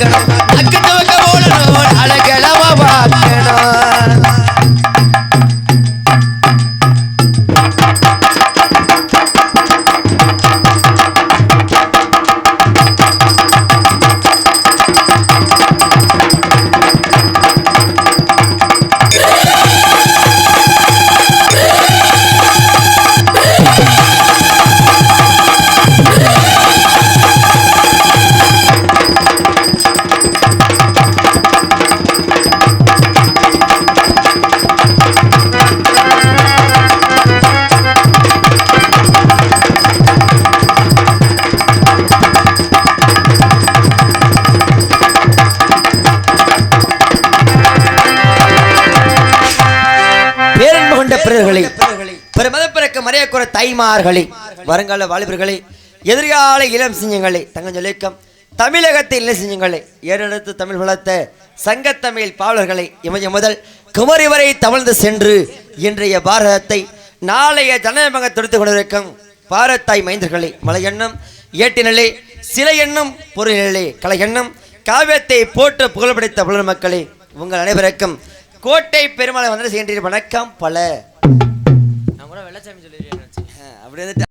பார்க்கணும் அக்கு துவக்க ஓடணும் அழகிழமை பார்க்கணும் பெருமதப்பிறக்க மரியாதைக்குரிய தாய்மார்களே வருங்கால வாலிபர்களே எதிர்கால இளம் சிங்கங்களே தங்கஞ்சொல்லிக்கம் தமிழகத்தில் இளம் சிங்கங்களே ஏறெடுத்து தமிழ் வளர்த்த சங்கத்தமிழ் பாவலர்களை இமய முதல் குமரி வரை தமிழ்ந்து சென்று இன்றைய பாரதத்தை நாளைய ஜனநாயக தொடுத்துக் கொண்டிருக்கும் பாரத்தாய் மைந்தர்களே மலை எண்ணம் ஏட்டினலே சில எண்ணம் பொருளிலே கலை எண்ணம் காவியத்தை போற்று புகழ்படைத்த புலர் மக்களே உங்கள் அனைவருக்கும் கோட்டை பெருமாளை வந்து செய்கின்ற வணக்கம் பல நான் கூட வெள்ளச்சாமி சொல்லிடுறேன் அப்படி